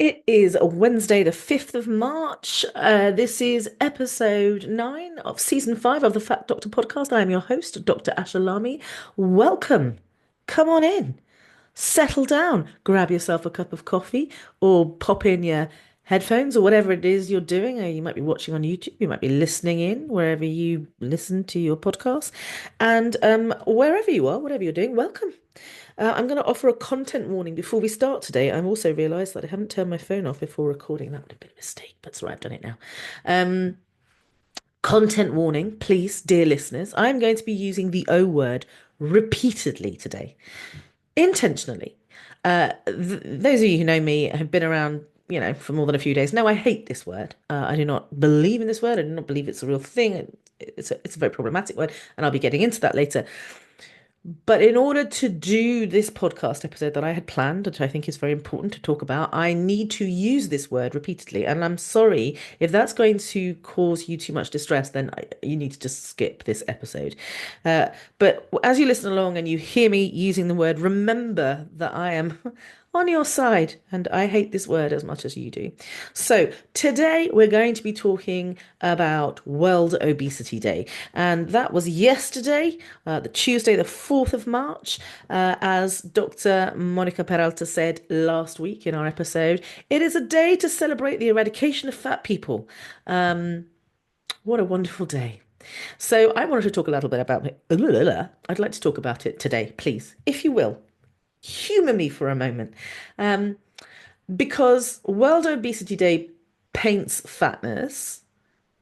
It is a Wednesday, the 5th of March. This is episode 9 of season 5 of the Fat Doctor podcast. I am your host, Dr. Asha Lamy. Welcome. Come on in. Settle down. Grab yourself a cup of coffee or pop in your headphones or whatever it is you're doing. You might be watching on YouTube. You might be listening in wherever you listen to your podcast. And wherever you are, whatever you're doing, welcome. I'm going to offer a content warning before we start today. I've also realised that I haven't turned my phone off before recording. That would have been a mistake, but it's all right, I've done it now. Um, Content warning, please, dear listeners. I'm going to be using the O word repeatedly today, intentionally. Those of you who know me have been around, for more than a few days. No, I hate this word. I do not believe in this word. I do not believe it's a real thing. It's a very problematic word, and I'll be getting into that later. But in order to do this podcast episode that I had planned, which I think is very important to talk about, I need to use this word repeatedly. And I'm sorry if that's going to cause you too much distress, then you need to just skip this episode. But as you listen along and you hear me using the word, remember that I am on your side and I hate this word as much as you do. So today we're going to be talking about World Obesity Day. And that was yesterday, the Tuesday, the 4th of March. As Dr. Monica Peralta said last week in our episode, it is a day to celebrate the eradication of fat people. What a wonderful day. So I wanted to talk a little bit about it. I'd like to talk about it today, please, if you will. Humor me for a moment. Because World Obesity Day paints fatness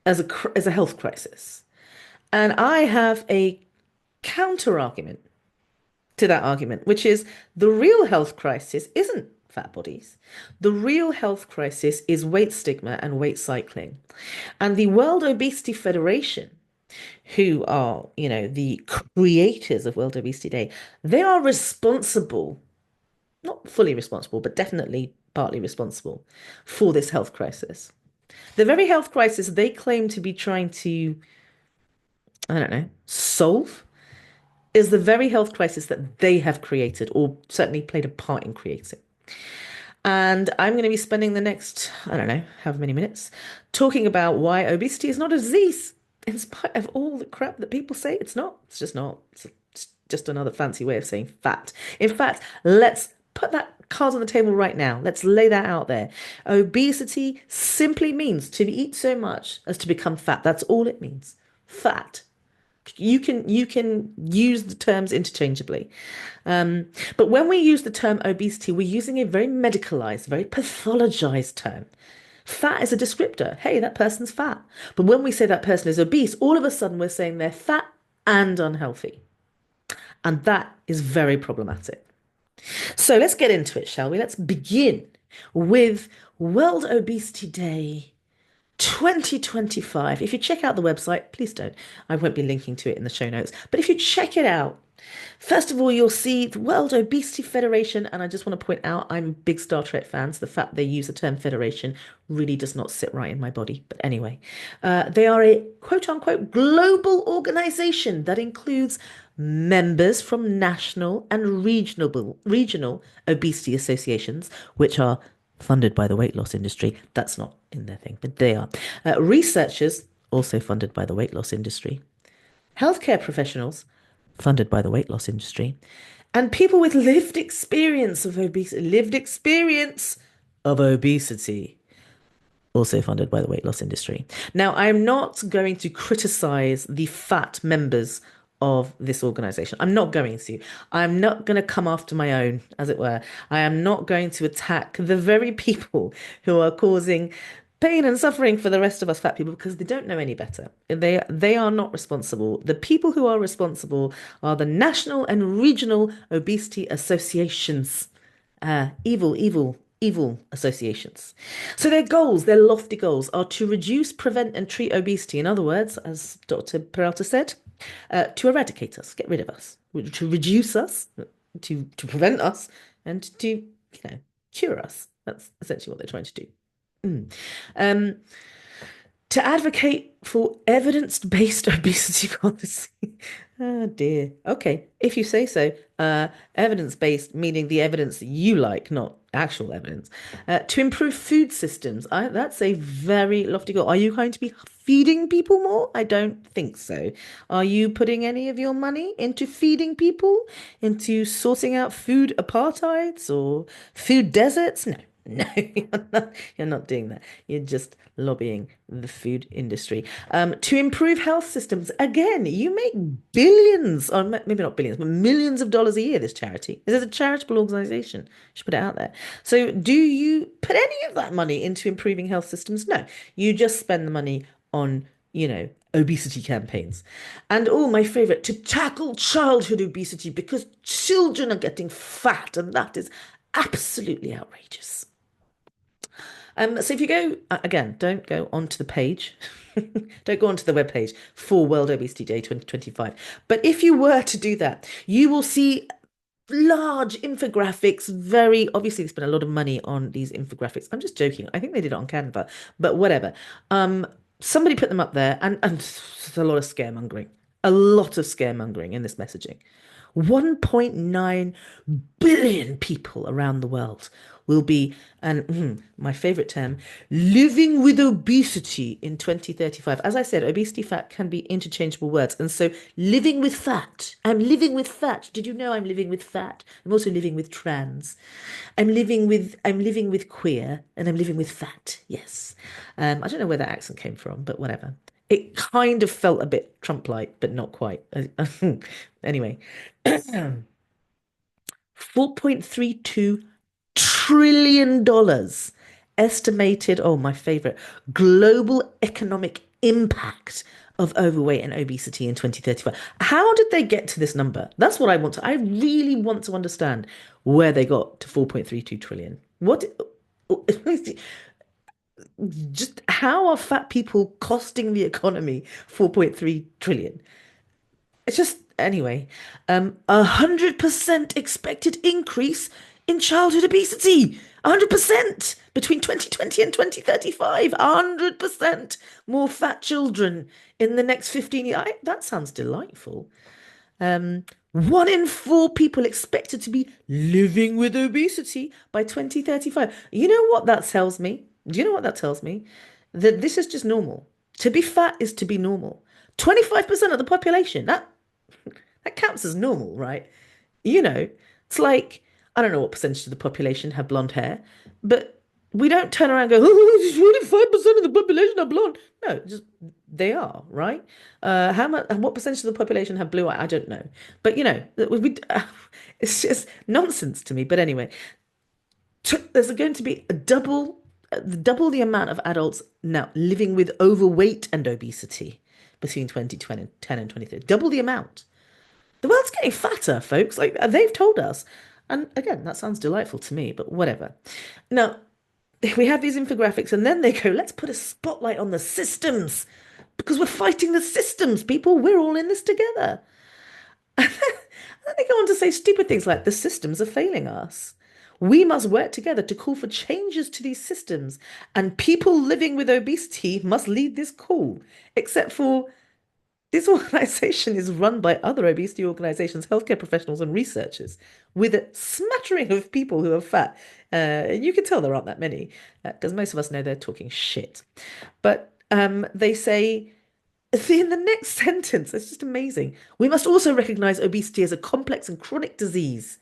as a health crisis. And I have a counter argument to that argument, which is the real health crisis isn't fat bodies. The real health crisis is weight stigma and weight cycling. And the World Obesity Federation, who are, the creators of World Obesity Day, they are responsible, not fully responsible, but definitely partly responsible for this health crisis. The very health crisis they claim to be trying to, I don't know, solve is the very health crisis that they have created or certainly played a part in creating. And I'm going to be spending the next, I don't know, however many minutes talking about why obesity is not a disease, in spite of all the crap that people say it's not. It's just not. It's just another fancy way of saying fat. In fact, let's put that card on the table right now. Let's lay that out there. Obesity simply means to eat so much as to become fat. That's all it means. Fat. You can use the terms interchangeably. But when we use the term obesity, we're using a very medicalized, very pathologized term. Fat is a descriptor. Hey, that person's fat. But when we say that person is obese, all of a sudden we're saying they're fat and unhealthy. And that is very problematic. So let's get into it, shall we? Let's begin with World Obesity Day 2025. If you check out the website, please don't. I won't be linking to it in the show notes. But if you check it out, first of all, you'll see the World Obesity Federation. And I just want to point out, I'm a big Star Trek fan, so the fact they use the term federation really does not sit right in my body. But anyway, they are a quote unquote global organization that includes members from national and regional obesity associations, which are funded by the weight loss industry. That's not in their thing, but they are. Researchers, also funded by the weight loss industry. Healthcare professionals, funded by the weight loss industry. And people with lived experience of obesity, also funded by the weight loss industry. Now, I'm not going to criticize the fat members of this organization. I'm not going to. I'm not going to come after my own, as it were. I am not going to attack the very people who are causing pain and suffering for the rest of us fat people because they don't know any better. They are not responsible. The people who are responsible are the national and regional obesity associations. Evil associations. So their lofty goals are to reduce, prevent, and treat obesity. In other words, as Dr. Peralta said, to eradicate us, get rid of us, to reduce us, to prevent us, and to cure us. That's essentially what they're trying to do. To advocate for evidence-based obesity policy. Oh dear. Okay, if you say so. Evidence-based meaning the evidence that you like, not actual evidence, to improve food systems. That's a very lofty goal. Are you going to be feeding people more? I don't think so. Are you putting any of your money into feeding people, into sorting out food apartheids or food deserts? No. No, you're not doing that. You're just lobbying the food industry. To improve health systems. Again, you make billions, or maybe not billions, but millions of dollars a year, this charity. This is a charitable organization. Should put it out there. So do you put any of that money into improving health systems? No. You just spend the money on, obesity campaigns. And oh, my favorite, to tackle childhood obesity because children are getting fat, and that is absolutely outrageous. So if you go again, don't go onto the page. Don't go onto the webpage for World Obesity Day 2025. But if you were to do that, you will see large infographics. Very obviously, they spent a lot of money on these infographics. I'm just joking. I think they did it on Canva, but whatever. Somebody put them up there, and there's a lot of scaremongering. A lot of scaremongering in this messaging. 1.9 billion people around the world will be, and my favorite term, living with obesity in 2035. As I said, obesity, fat can be interchangeable words. And so living with fat, I'm living with fat. Did you know I'm living with fat? I'm also living with trans. I'm living with queer, and I'm living with fat. Yes. I don't know where that accent came from, but whatever. It kind of felt a bit Trump-like, but not quite. Anyway, $4.32 trillion dollars estimated, oh, my favorite, global economic impact of overweight and obesity in 2035. How did they get to this number? That's what I really want to understand where they got to 4.32 trillion. What just how are fat people costing the economy 4.3 trillion? It's just anyway, 100% expected increase in childhood obesity. 100% between 2020 and 2035. 100% more fat children in the next 15 years. That sounds delightful. 1 in 4 people expected to be living with obesity by 2035. You know what that tells me? Do you know what that tells me? That this is just normal. To be fat is to be normal. 25% of the population, that counts as normal, right? You know, it's like, I don't know what percentage of the population have blonde hair, but we don't turn around and go, oh, 25% of the population are blonde. No, just they are, right? How much, what percentage of the population have blue eye? I don't know. But, it's just nonsense to me. But anyway, there's going to be double the amount of adults now living with overweight and obesity between 2020 and 2030. Double the amount. The world's getting fatter, folks. Like they've told us. And again, that sounds delightful to me, but whatever. Now, we have these infographics, and then they go, let's put a spotlight on the systems because we're fighting the systems, people. We're all in this together. And then they go on to say stupid things like the systems are failing us. We must work together to call for changes to these systems, and people living with obesity must lead this call. Except for this organization is run by other obesity organizations, healthcare professionals, and researchers, with a smattering of people who are fat. You can tell there aren't that many, because most of us know they're talking shit. But they say in the next sentence, it's just amazing. We must also recognize obesity as a complex and chronic disease,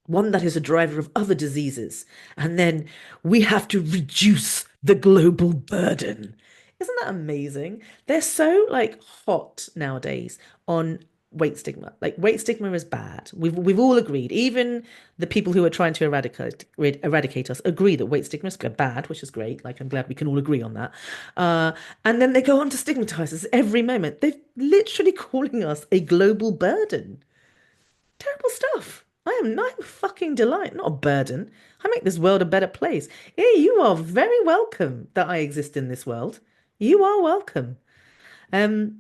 one that is a driver of other diseases. And then we have to reduce the global burden. Isn't that amazing? They're so like hot nowadays on weight stigma. Like weight stigma is bad. We've all agreed. Even the people who are trying to eradicate us agree that weight stigma is bad, which is great. Like I'm glad we can all agree on that. And then they go on to stigmatize us every moment. They're literally calling us a global burden. Terrible stuff. I'm fucking delight, not a burden. I make this world a better place. Yeah, you are very welcome that I exist in this world. You are welcome. Um,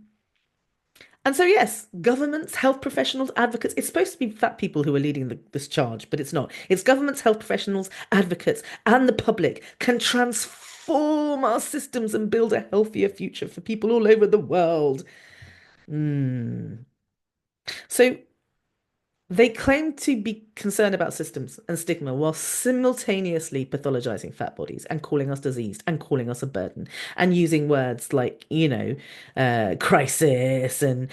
and so yes, governments, health professionals, advocates. It's supposed to be fat people who are leading this charge, but it's not. It's governments, health professionals, advocates, and the public can transform our systems and build a healthier future for people all over the world. Mm. So They claim to be concerned about systems and stigma while simultaneously pathologizing fat bodies and calling us diseased and calling us a burden and using words like, crisis and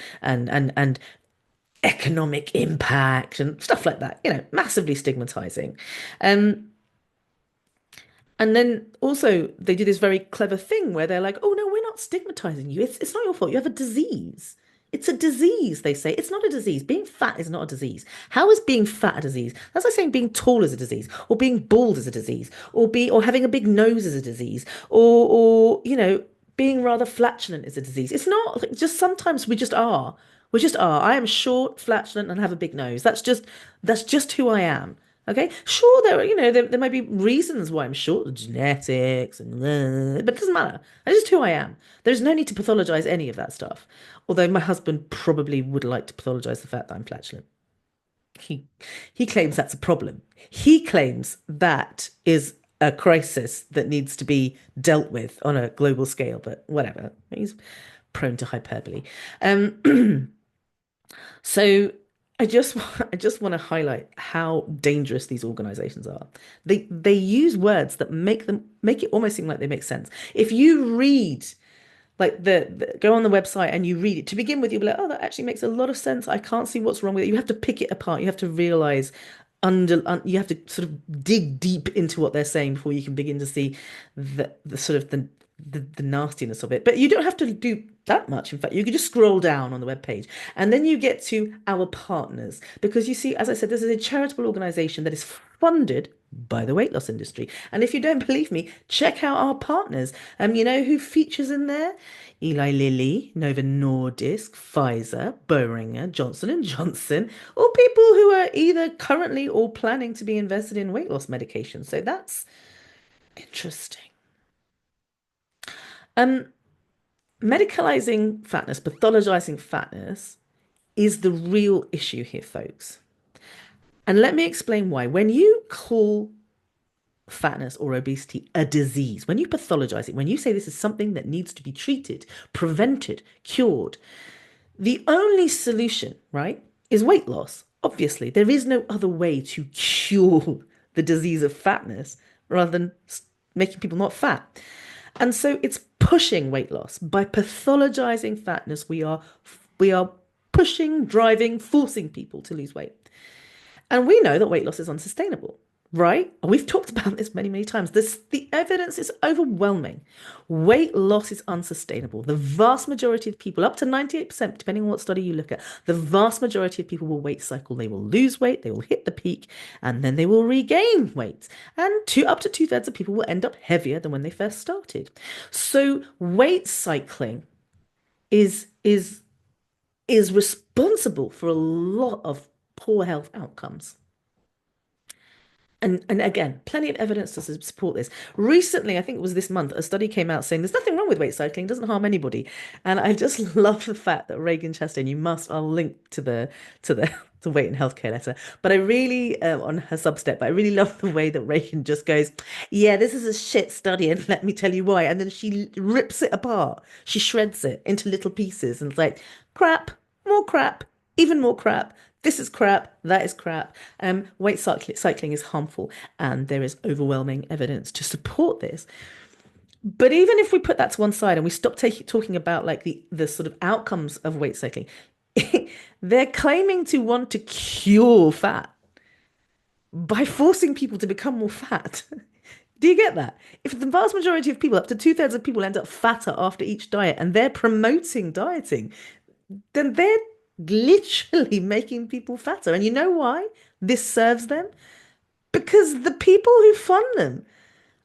economic impact and stuff like that, massively stigmatizing. Um, and then also they do this very clever thing where they're like, oh no, we're not stigmatizing you. It's not your fault. You have a disease. It's a disease, they say. It's not a disease. Being fat is not a disease. How is being fat a disease? That's like saying being tall is a disease, or being bald is a disease, or having a big nose is a disease, or being rather flatulent is a disease. It's not just sometimes we just are. We just are. I am short, flatulent, and have a big nose. That's just who I am. Okay, sure, there might be reasons why I'm short, genetics, but it doesn't matter. That's just who I am. There's no need to pathologize any of that stuff. Although my husband probably would like to pathologize the fact that I'm flatulent. He he claims that's a problem. He claims that is a crisis that needs to be dealt with on a global scale, but whatever. He's prone to hyperbole. Um, So I just want to highlight how dangerous these organizations are. They use words that make it almost seem like they make sense. If you read like go on the website and you read it to begin with, you'll be like, oh, that actually makes a lot of sense. I can't see what's wrong with it. You have to pick it apart. You have to realize you have to sort of dig deep into what they're saying before you can begin to see the sort of the nastiness of it. But you don't have to do that much. In fact, you could just scroll down on the web page and then you get to our partners. Because you see, as I said, this is a charitable organization that is funded by the weight loss industry. And if you don't believe me, check out our partners. You know who features in there? Eli Lilly, Novo Nordisk, Pfizer, Boehringer, Johnson and Johnson, or people who are either currently or planning to be invested in weight loss medication. So that's interesting. Um, Medicalizing fatness, pathologizing fatness is the real issue here, folks. And let me explain why. When you call fatness or obesity a disease, when you pathologize it, when you say this is something that needs to be treated, prevented, cured, the only solution, right, is weight loss. Obviously, there is no other way to cure the disease of fatness rather than making people not fat. And so it's pushing weight loss. By pathologizing fatness, we are pushing, driving, forcing people to lose weight. And we know that weight loss is unsustainable, right? We've talked about this many, many times. The evidence is overwhelming. Weight loss is unsustainable. The vast majority of people, up to 98%, depending on what study you look at, the vast majority of people will weight cycle. They will lose weight, they will hit the peak, and then they will regain weight. And up to two-thirds of people will end up heavier than when they first started. So weight cycling is responsible for a lot of poor health outcomes. And again, plenty of evidence to support this. Recently, I think it was this month, a study came out saying there's nothing wrong with weight cycling, it doesn't harm anybody. And I just love the fact that Reagan Chastain, I'll link to the the weight and healthcare letter. But I really on her Substack, but I really love the way that Reagan just goes, yeah, this is a shit study, and let me tell you why. And then she rips it apart. She shreds it into little pieces and it's like, crap, more crap, even more crap. This is crap. That is crap. Weight cycling is harmful, and there is overwhelming evidence to support this. But even if we put that to one side and we stop talking about like the sort of outcomes of weight cycling, they're claiming to want to cure fat by forcing people to become more fat. Do you get that? If the vast majority of people, up to two-thirds of people, end up fatter after each diet, and they're promoting dieting, then they're literally making people fatter. And you know why this serves them? Because the people who fund them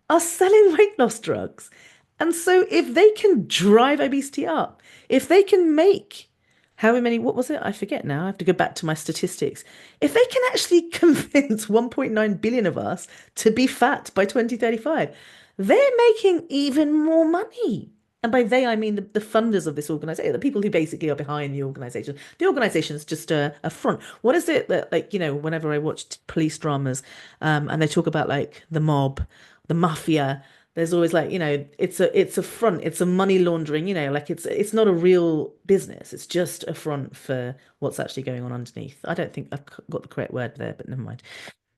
are selling weight loss drugs. And so if they can drive obesity up, if they can make however many, what was it? I forget now. I have to go back to my statistics. If they can actually convince 1.9 billion of us to be fat by 2035, they're making even more money. And by they, I mean the funders of this organization, the people who basically are behind the organization. The organization is just a front. What is it that, like, whenever I watch police dramas, and they talk about like the mob, the mafia, There's always like, it's a front, it's a money laundering, like it's not a real business. It's just a front for what's actually going on underneath. I don't think I've got the correct word there, but never mind.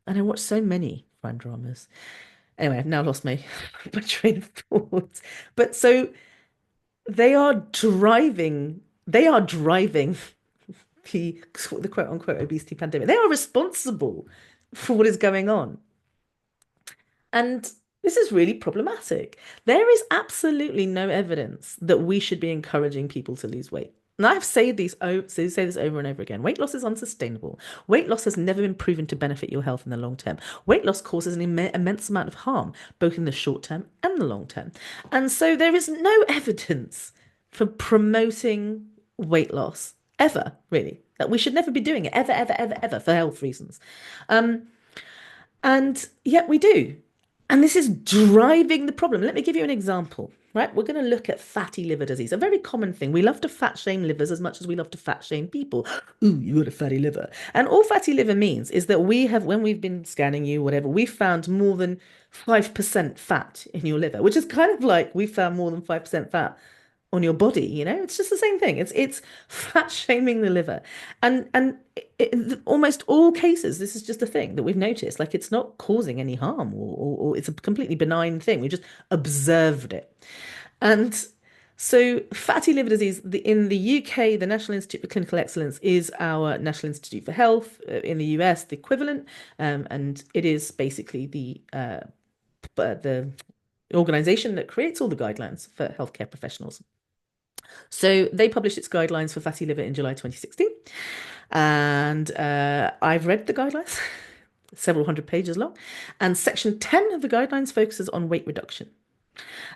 And I watch so many crime dramas. Anyway, I've now lost my train of thought. But so they are driving the quote unquote obesity pandemic. They are responsible for what is going on. And this is really problematic. There is absolutely no evidence that we should be encouraging people to lose weight. And I've said say this over and over again. Weight loss is unsustainable. Weight loss has never been proven to benefit your health in the long term. Weight loss causes an immense amount of harm, both in the short term and the long term. And so there is no evidence for promoting weight loss ever, really. That we should never be doing it, ever, ever, ever, ever, for health reasons. And yet we do. And this is driving the problem. Let me give you an example, right? We're going to look at fatty liver disease, a very common thing. We love to fat shame livers as much as we love to fat shame people. Ooh, you got a fatty liver. And all fatty liver means is that when we've been scanning you, whatever, we found more than 5% fat in your liver, which is kind of like we found more than 5% fat on your body. It's just the same thing. It's fat shaming the liver. Almost all cases, this is just a thing that we've noticed. Like, it's not causing any harm, or it's a completely benign thing. We just observed it. And so fatty liver disease, in the UK, the National Institute for Clinical Excellence is our National Institute for Health. In the US, the equivalent. And it is basically the organization that creates all the guidelines for healthcare professionals. So they published its guidelines for fatty liver in July 2016. And I've read the guidelines, several hundred pages long. And section 10 of the guidelines focuses on weight reduction.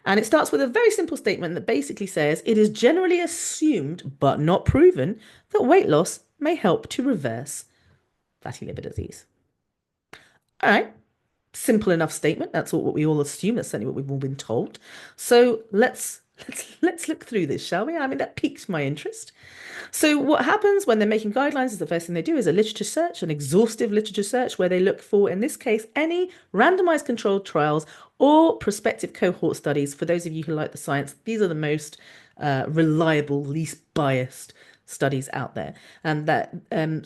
And it starts with a very simple statement that basically says it is generally assumed, but not proven, that weight loss may help to reverse fatty liver disease. All right. Simple enough statement. That's what we all assume. That's certainly what we've all been told. So let's look through this, shall we? I mean, that piqued my interest. So what happens when they're making guidelines is the first thing they do is a literature search, an exhaustive literature search, where they look for, in this case, any randomized controlled trials or prospective cohort studies. For those of you who like the science, these are the most reliable, least biased studies out there. And that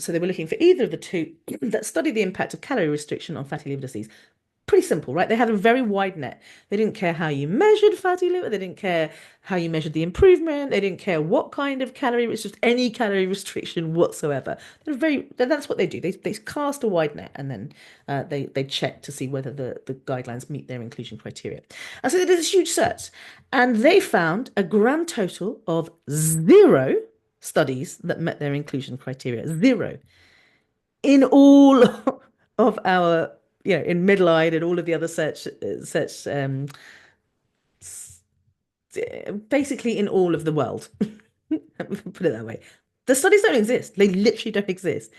so they were looking for either of the two that study the impact of calorie restriction on fatty liver disease. Pretty simple, right? They had a very wide net. They didn't care how you measured fatty liver. They didn't care how you measured the improvement. They didn't care what kind of calorie, it's just any calorie restriction whatsoever. That's what they do. They cast a wide net, and then they check to see whether the guidelines meet their inclusion criteria. And so they did this huge search, and they found a grand total of 0 studies that met their inclusion criteria. 0 in all of our, in Midline and all of the other search, basically in all of the world. Put it that way. The studies don't exist. They literally don't exist.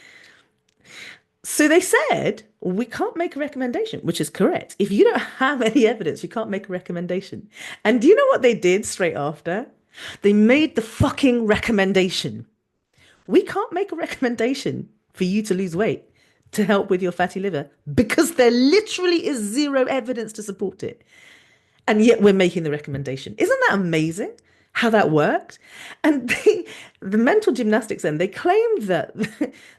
So they said, we can't make a recommendation, which is correct. If you don't have any evidence, you can't make a recommendation. And do you know what they did straight after? They made the fucking recommendation. We can't make a recommendation for you to lose weight to help with your fatty liver because there literally is 0 evidence to support it. And yet we're making the recommendation. Isn't that amazing how that worked? And the mental gymnastics then, they claimed that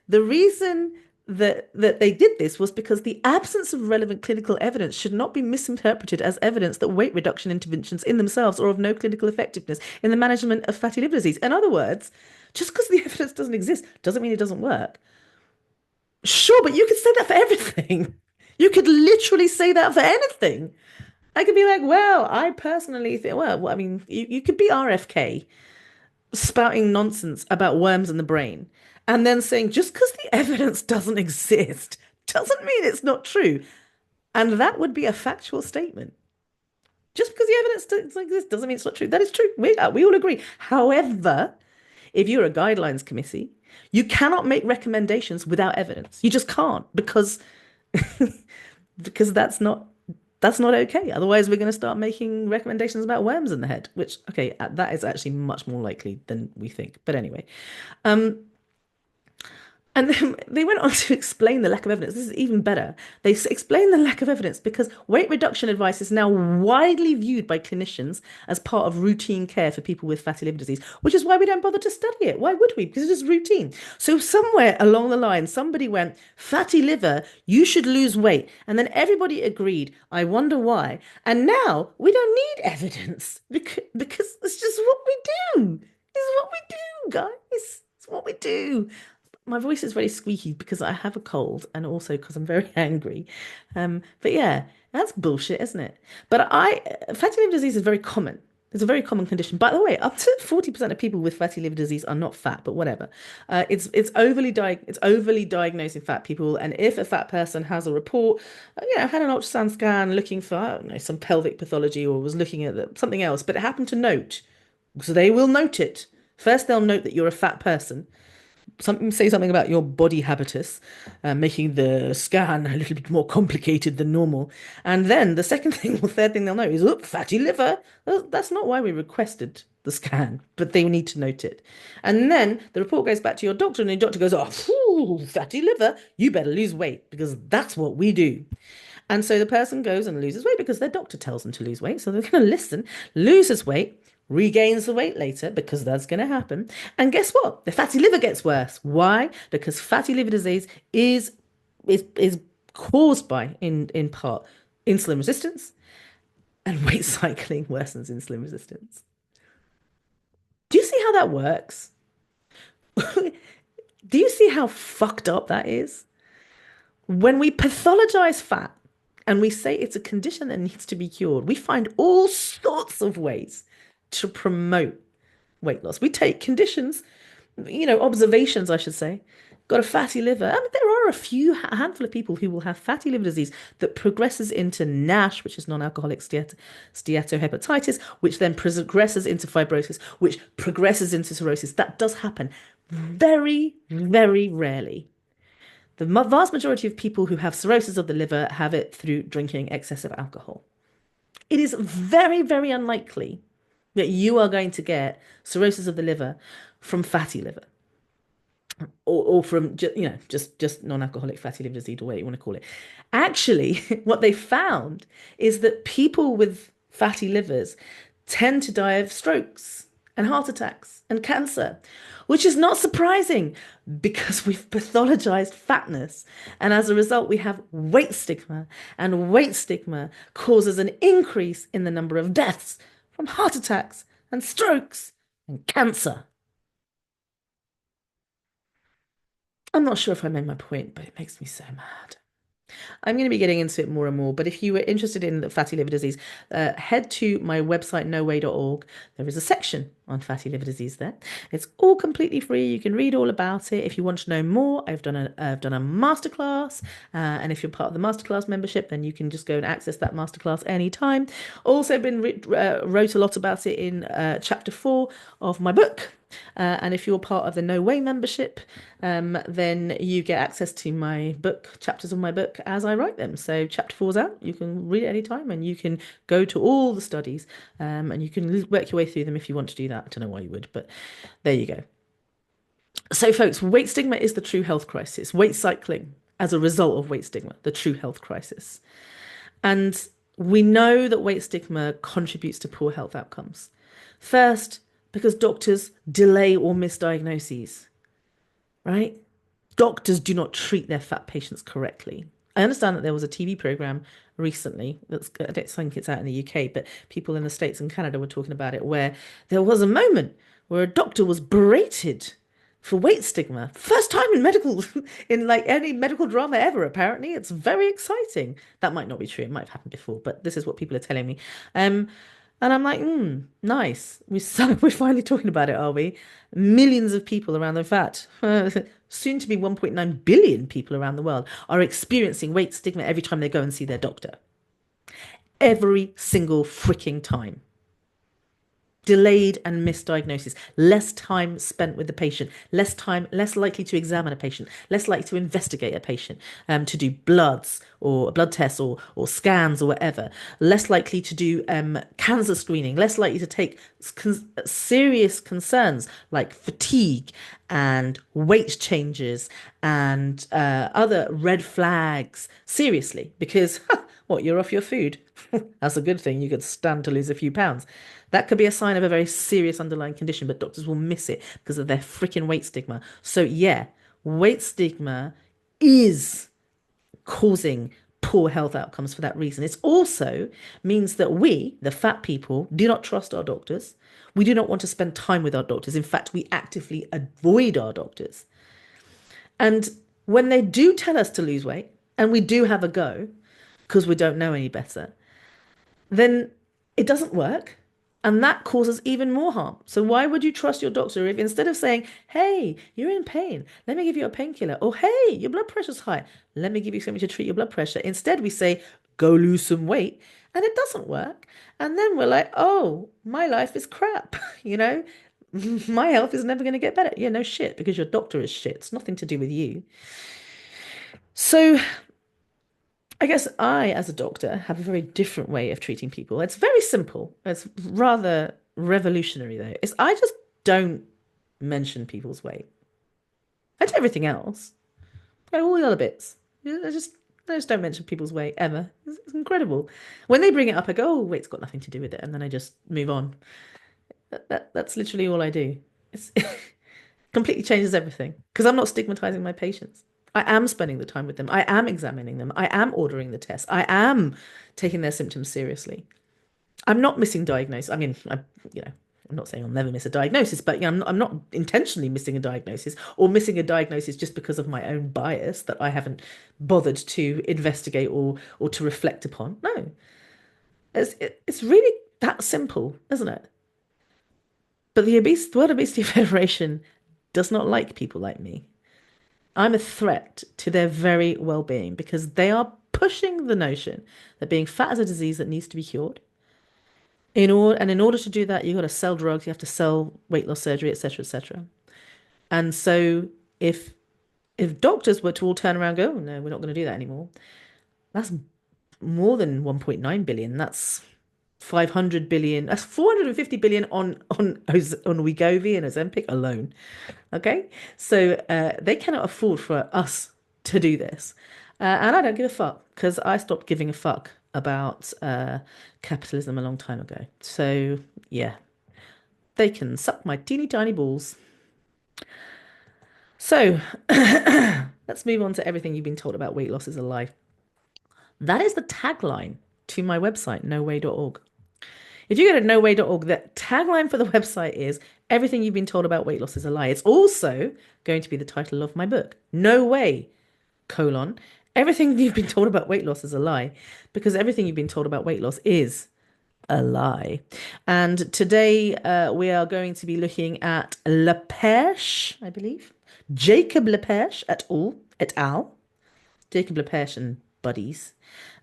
the reason that they did this was because the absence of relevant clinical evidence should not be misinterpreted as evidence that weight reduction interventions in themselves are of no clinical effectiveness in the management of fatty liver disease. In other words, just because the evidence doesn't exist doesn't mean it doesn't work. Sure, but you could say that for everything. You could literally say that for anything. I could be like, well, I personally think, well, I mean, you could be RFK spouting nonsense about worms in the brain and then saying just because the evidence doesn't exist doesn't mean it's not true. And that would be a factual statement. Just because the evidence doesn't exist doesn't mean it's not true. That is true. We all agree. However, if you're a guidelines committee, you cannot make recommendations without evidence. You just can't because that's not okay. Otherwise, we're going to start making recommendations about worms in the head, which, okay, that is actually much more likely than we think. But anyway, and And then they went on to explain the lack of evidence. This is even better. They explain the lack of evidence because weight reduction advice is now widely viewed by clinicians as part of routine care for people with fatty liver disease, which is why we don't bother to study it. Why would we? Because it is routine. So somewhere along the line, somebody went, fatty liver, you should lose weight. And then everybody agreed. I wonder why. And now we don't need evidence because it's just what we do. It's what we do, guys. It's what we do. My voice is very squeaky because I have a cold and also because I'm very angry. But yeah, that's bullshit, isn't it? But fatty liver disease is very common. It's a very common condition. By the way, up to 40% of people with fatty liver disease are not fat, but whatever. It's overly diagnosing fat people. And if a fat person has a report, had an ultrasound scan looking for, I don't know, some pelvic pathology or was looking at something else, but it happened to note, so they will note it. First, they'll note that you're a fat person, say something about your body habitus, making the scan a little bit more complicated than normal. And then the second thing or third thing they'll know is, oh, fatty liver. That's not why we requested the scan, but they need to note it. And then the report goes back to your doctor, and the doctor goes, oh, phew, fatty liver, you better lose weight because that's what we do. And so the person goes and loses weight because their doctor tells them to lose weight. So they're going to listen, loses weight, regains the weight later because that's going to happen. And guess what? The fatty liver gets worse. Why? Because fatty liver disease is caused by, in part, insulin resistance, and weight cycling worsens insulin resistance. Do you see how that works? Do you see how fucked up that is? When we pathologize fat and we say it's a condition that needs to be cured, we find all sorts of ways to promote weight loss. We take conditions, observations, I should say. Got a fatty liver. I mean, there are a handful of people who will have fatty liver disease that progresses into NASH, which is non-alcoholic steatohepatitis, which then progresses into fibrosis, which progresses into cirrhosis. That does happen very, very rarely. The vast majority of people who have cirrhosis of the liver have it through drinking excessive alcohol. It is very, very unlikely that you are going to get cirrhosis of the liver from fatty liver or from just non-alcoholic fatty liver disease or whatever you want to call it. Actually, what they found is that people with fatty livers tend to die of strokes and heart attacks and cancer, which is not surprising because we've pathologized fatness. And as a result, we have weight stigma, and weight stigma causes an increase in the number of deaths from heart attacks and strokes and cancer. I'm not sure if I made my point, but it makes me so mad. I'm going to be getting into it more and more, but if you were interested in fatty liver disease, head to my website, noway.org. There is a section on fatty liver disease there. It's all completely free. You can read all about it. If you want to know more, I've done a masterclass, and if you're part of the masterclass membership, then you can just go and access that masterclass anytime. Also wrote a lot about it in chapter 4 of my book. And if you're part of the No Way membership, then you get access to my book, chapters of my book as I write them. So chapter 4's out, you can read it anytime, and you can go to all the studies, and you can work your way through them if you want to do that. I don't know why you would, but there you go. So folks, weight stigma is the true health crisis. Weight cycling as a result of weight stigma, the true health crisis. And we know that weight stigma contributes to poor health outcomes. First, because doctors delay or miss diagnoses, right? Doctors do not treat their fat patients correctly. I understand that there was a TV program recently I don't think it's out in the UK, but people in the States and Canada were talking about it, where there was a moment where a doctor was berated for weight stigma. First time in like any medical drama ever, apparently. It's very exciting. That might not be true. It might have happened before, but this is what people are telling me. And I'm like, nice. We're finally talking about it, are we? Millions of people around, in fact, soon to be 1.9 billion people around the world are experiencing weight stigma every time they go and see their doctor. Every single freaking time. delayed and misdiagnosis, less time spent with the patient, less time, less likely to examine a patient, less likely to investigate a patient, to do bloods or blood tests or scans or whatever, less likely to do cancer screening, less likely to take serious concerns like fatigue and weight changes and other red flags seriously because what, you're off your food. That's a good thing. You could stand to lose a few pounds. That could be a sign of a very serious underlying condition, but doctors will miss it because of their freaking weight stigma. So, yeah, weight stigma is causing poor health outcomes for that reason. It also means that we, the fat people, do not trust our doctors. We do not want to spend time with our doctors. In fact, we actively avoid our doctors. And when they do tell us to lose weight, and we do have a go because we don't know any better, then it doesn't work. And that causes even more harm. So why would you trust your doctor if instead of saying, hey, you're in pain, let me give you a painkiller, or hey, your blood pressure's high, let me give you something to treat your blood pressure. Instead, we say, go lose some weight, and it doesn't work. And then we're like, oh, my life is crap, my health is never going to get better. Yeah, no shit, because your doctor is shit. It's nothing to do with you. So I guess I, as a doctor, have a very different way of treating people. It's very simple. It's rather revolutionary, though. It's I just don't mention people's weight. I do everything else. All the other bits. I just don't mention people's weight ever. It's incredible. When they bring it up, I go, "Oh, weight's got nothing to do with it," and then I just move on. That's literally all I do. It's completely changes everything because I'm not stigmatizing my patients. I am spending the time with them. I am examining them. I am ordering the tests. I am taking their symptoms seriously. I'm not missing diagnosis. I mean, I'm not saying I'll never miss a diagnosis, but I'm not intentionally missing a diagnosis or missing a diagnosis just because of my own bias that I haven't bothered to investigate or to reflect upon. No, it's really that simple, isn't it? But the World Obesity Federation does not like people like me. I'm a threat to their very well-being because they are pushing the notion that being fat is a disease that needs to be cured. In order to do that, you've got to sell drugs, you have to sell weight loss surgery, etc., etc. And so if doctors were to all turn around and go, oh, no, we're not going to do that anymore, that's more than 1.9 billion. That's 500 billion. That's 450 billion on Wegovy and Ozempic alone. Okay, so they cannot afford for us to do this, and I don't give a fuck because I stopped giving a fuck about capitalism a long time ago. So yeah, they can suck my teeny tiny balls. So let's move on to everything you've been told about weight loss is a lie. That is the tagline to my website, noway.org. If you go to noway.org, the tagline for the website is everything you've been told about weight loss is a lie. It's also going to be the title of my book. No way, colon. Everything you've been told about weight loss is a lie because everything you've been told about weight loss is a lie. And today we are going to be looking at Lepage, I believe. Jacob Lepage et al. Jacob Lepage and buddies.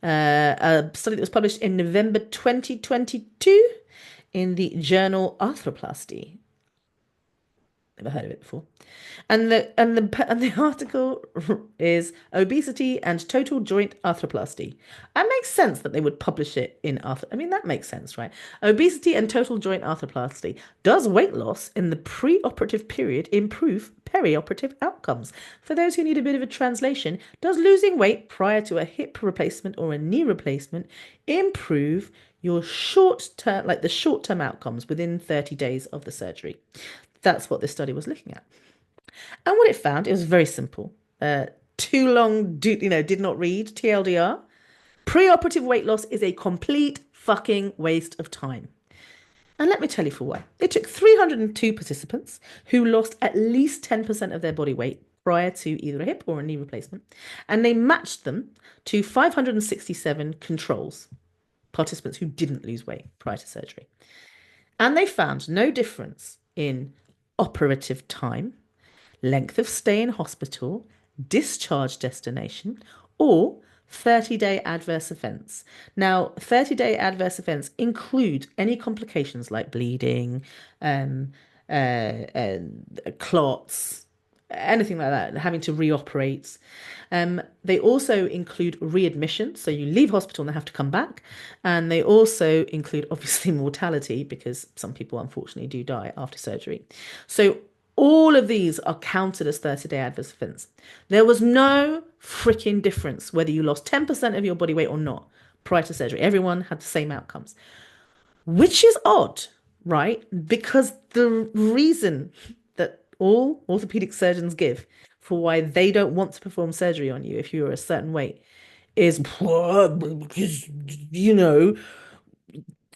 A study that was published in November 2022 in the journal Arthroplasty. Never heard of it before. And the article is obesity and total joint arthroplasty. That makes sense that they would publish it in I mean, that makes sense, right? Obesity and total joint arthroplasty. Does weight loss in the pre-operative period improve perioperative outcomes? For those who need a bit of a translation, does losing weight prior to a hip replacement or a knee replacement improve your short-term, like the short-term outcomes within 30 days of the surgery? That's what this study was looking at. And what it found, it was very simple. Too long, did not read, TLDR. Preoperative weight loss is a complete fucking waste of time. And let me tell you for why. It took 302 participants who lost at least 10% of their body weight prior to either a hip or a knee replacement. And they matched them to 567 controls, participants who didn't lose weight prior to surgery. And they found no difference in operative time, length of stay in hospital, discharge destination, or 30-day adverse events. Now, 30-day adverse events include any complications like bleeding, um, clots, anything like that, having to reoperate. They also include readmission, so you leave hospital and they have to come back. And they also include, obviously, mortality, because some people unfortunately do die after surgery. So all of these are counted as 30-day adverse events. There was no freaking difference whether you lost 10% of your body weight or not prior to surgery. Everyone had the same outcomes, which is odd, right? Because the reason that all orthopedic surgeons give for why they don't want to perform surgery on you if you're a certain weight is because, you know,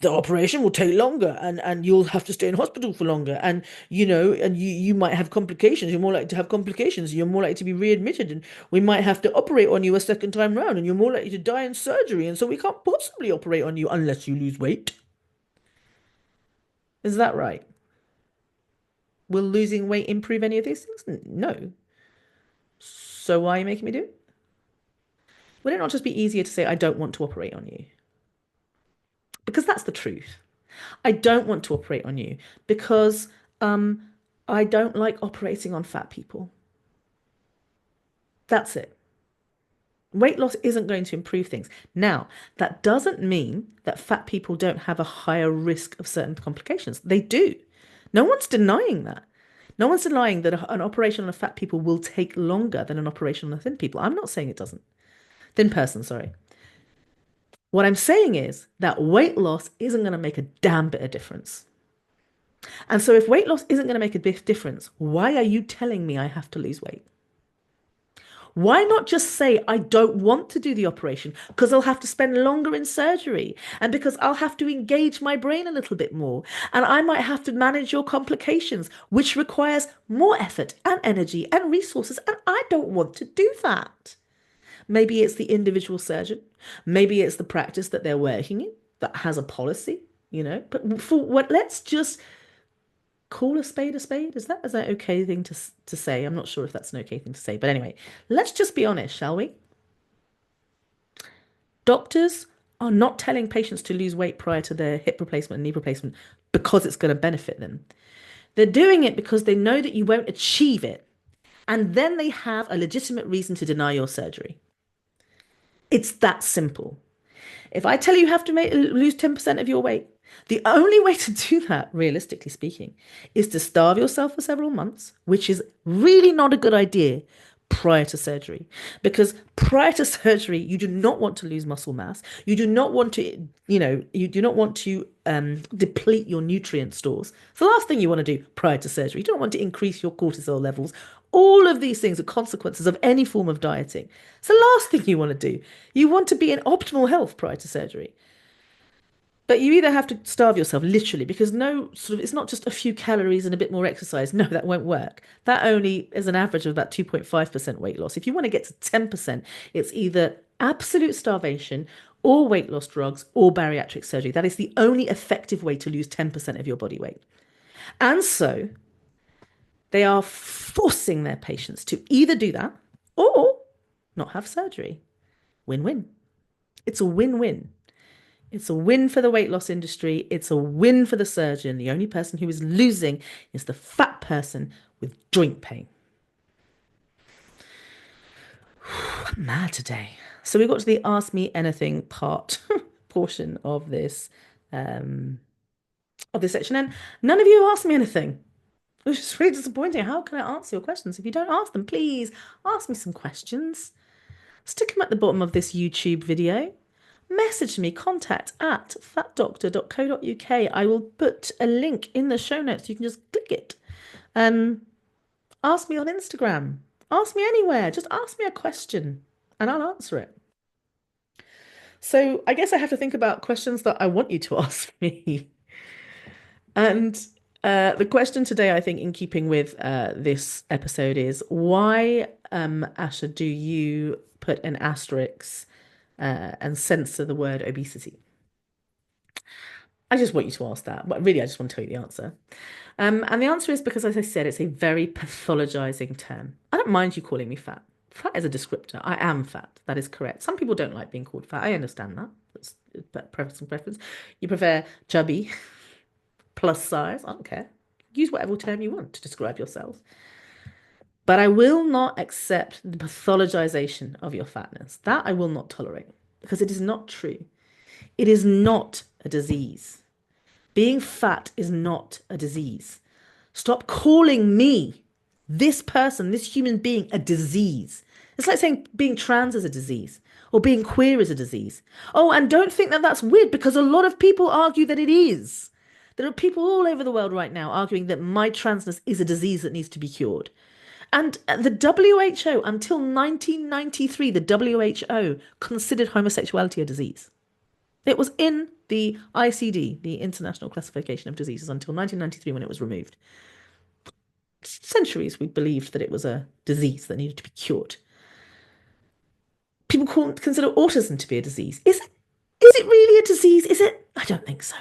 the operation will take longer and you'll have to stay in hospital for longer and you might have complications. You're more likely to have complications. You're more likely to be readmitted, and we might have to operate on you a second time round, and you're more likely to die in surgery, and so we can't possibly operate on you unless you lose weight. Is that right? Will losing weight improve any of these things? No. So why are you making me do it? Would it not just be easier to say I don't want to operate on you? Because that's the truth. I don't want to operate on you because um, I don't like operating on fat people. That's it. Weight loss isn't going to improve things. Now, that doesn't mean that fat people don't have a higher risk of certain complications. They do. No one's denying that. No one's denying that an operation on a fat people will take longer than an operation on a thin people. I'm not saying it doesn't. Thin person, sorry. What I'm saying is that weight loss isn't going to make a damn bit of difference. And so if weight loss isn't going to make a big difference, why are you telling me I have to lose weight? Why not just say, I don't want to do the operation because I'll have to spend longer in surgery and because I'll have to engage my brain a little bit more and I might have to manage your complications, which requires more effort and energy and resources, and I don't want to do that. Maybe it's the individual surgeon. Maybe it's the practice that they're working in that has a policy, But for what, let's just call a spade a spade. Is that okay thing to say? I'm not sure if that's an okay thing to say, but anyway, let's just be honest, shall we? Doctors are not telling patients to lose weight prior to their hip replacement and knee replacement because it's going to benefit them. They're doing it because they know that you won't achieve it, and then they have a legitimate reason to deny your surgery. It's that simple. If I tell you have to lose 10% of your weight, the only way to do that, realistically speaking, is to starve yourself for several months, which is really not a good idea prior to surgery. Because prior to surgery, you do not want to lose muscle mass. You do not want to, you do not want to deplete your nutrient stores. It's the last thing you want to do prior to surgery. You don't want to increase your cortisol levels. All of these things are consequences of any form of dieting. It's the last thing you want to do. You want to be in optimal health prior to surgery. But you either have to starve yourself literally, because it's not just a few calories and a bit more exercise. No, that won't work. That only is an average of about 2.5% weight loss. If you want to get to 10%, it's either absolute starvation or weight loss drugs or bariatric surgery. That is the only effective way to lose 10% of your body weight. And so they are forcing their patients to either do that or not have surgery. Win-win. It's a win-win. It's a win for the weight loss industry. It's a win for the surgeon. The only person who is losing is the fat person with joint pain. I'm mad today. So we got to the Ask Me Anything portion of this section, and none of you asked me anything, which is really disappointing. How can I answer your questions if you don't ask them? Please ask me some questions. Stick them at the bottom of this YouTube video. Message me, contact@fatdoctor.co.uk. I will put a link in the show notes. You can just click it. Ask me on Instagram. Ask me anywhere. Just ask me a question and I'll answer it. So I guess I have to think about questions that I want you to ask me. And the question today, I think, in keeping with this episode is, why, Asha, do you put an asterisk and censor the word obesity? I just want you to ask that. But really, I just want to tell you the answer. And the answer is because, as I said, it's a very pathologizing term. I don't mind you calling me fat. Fat is a descriptor. I am fat. That is correct. Some people don't like being called fat. I understand that. That's preference and preference. You prefer chubby, plus size. I don't care. Use whatever term you want to describe yourself. But I will not accept the pathologization of your fatness. That I will not tolerate because it is not true. It is not a disease. Being fat is not a disease. Stop calling me, this person, this human being, a disease. It's like saying being trans is a disease or being queer is a disease. Oh, and don't think that that's weird because a lot of people argue that it is. There are people all over the world right now arguing that my transness is a disease that needs to be cured. And the WHO, until 1993, the WHO considered homosexuality a disease. It was in the ICD, the International Classification of Diseases, until 1993 when it was removed. Centuries we believed that it was a disease that needed to be cured. People consider autism to be a disease. Is it really a disease? Is it? I don't think so.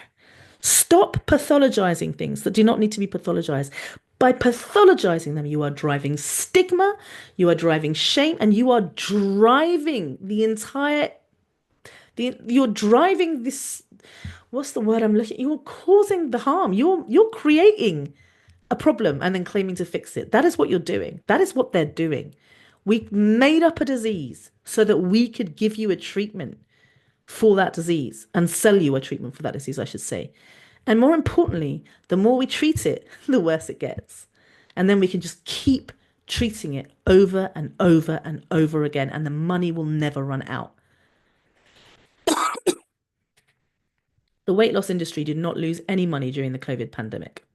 Stop pathologizing things that do not need to be pathologized. By pathologizing them, you are driving stigma, you are driving shame, and you are driving you're driving this, what's the word I'm looking, you're causing the harm. You're creating a problem and then claiming to fix it. That is what you're doing. That is what they're doing. We made up a disease so that we could give you a treatment for that disease and sell you a treatment for that disease, I should say. And more importantly, the more we treat it, the worse it gets. And then we can just keep treating it over and over and over again, and the money will never run out. The weight loss industry did not lose any money during the COVID pandemic.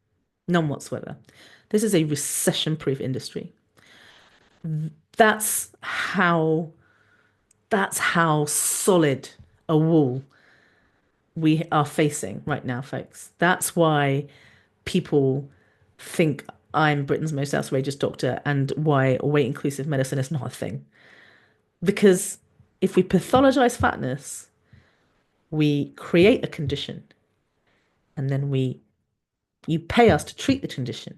None whatsoever. This is a recession-proof industry. That's how solid a wall we are facing right now, folks. That's why people think I'm Britain's most outrageous doctor and why weight inclusive medicine is not a thing. Because if we pathologize fatness, we create a condition and then you pay us to treat the condition.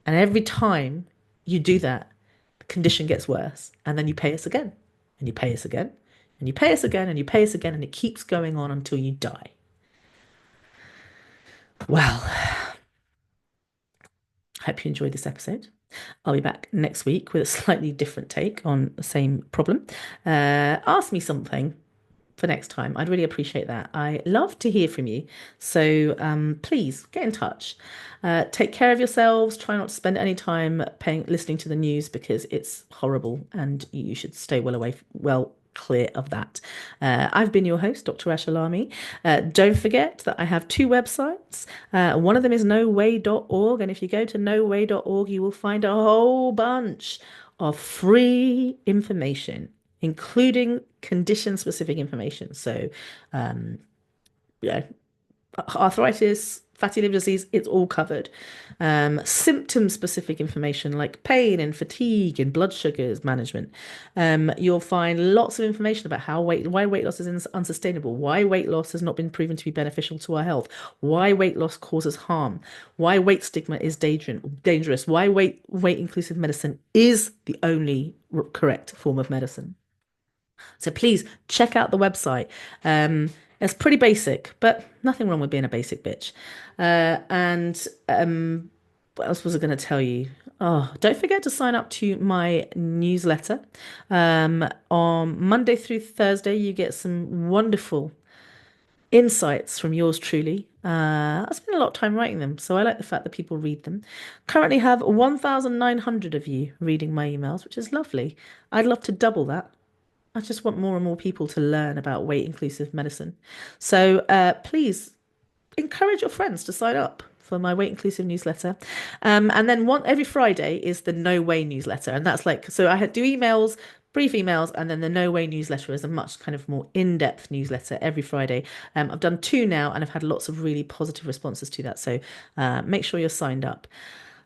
And every time you do that, the condition gets worse. And then you pay us again, and you pay us again, and you pay us again, and you pay us again, and it keeps going on until you die. Well, I hope you enjoyed this episode. I'll be back next week with a slightly different take on the same problem. Ask me something for next time. I'd really appreciate that. I love to hear from you. So please get in touch. Take care of yourselves. Try not to spend any time listening to the news because it's horrible and you should stay well clear of that. I've been your host, Dr. Ashalami. Don't forget that I have two websites. One of them is noway.org. And if you go to noway.org, you will find a whole bunch of free information, including condition-specific information. So, arthritis, fatty liver disease, it's all covered. Symptom-specific information like pain and fatigue and blood sugars management. You'll find lots of information about why weight loss is unsustainable, why weight loss has not been proven to be beneficial to our health, why weight loss causes harm, why weight stigma is dangerous, why weight-inclusive medicine is the only correct form of medicine. So please check out the website. It's pretty basic, but nothing wrong with being a basic bitch. What else was I going to tell you? Oh, don't forget to sign up to my newsletter. On Monday through Thursday, you get some wonderful insights from yours truly. I spend a lot of time writing them, so I like the fact that people read them. Currently have 1,900 of you reading my emails, which is lovely. I'd love to double that. I just want more and more people to learn about weight-inclusive medicine. So please encourage your friends to sign up for my weight-inclusive newsletter. And then every Friday is the No Way newsletter. And that's so I do emails, brief emails, and then the No Way newsletter is a much kind of more in-depth newsletter every Friday. I've done 2 now, and I've had lots of really positive responses to that. So make sure you're signed up.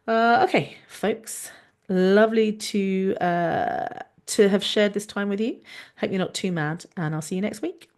Okay, folks, lovely to have shared this time with you. Hope you're not too mad, and I'll see you next week.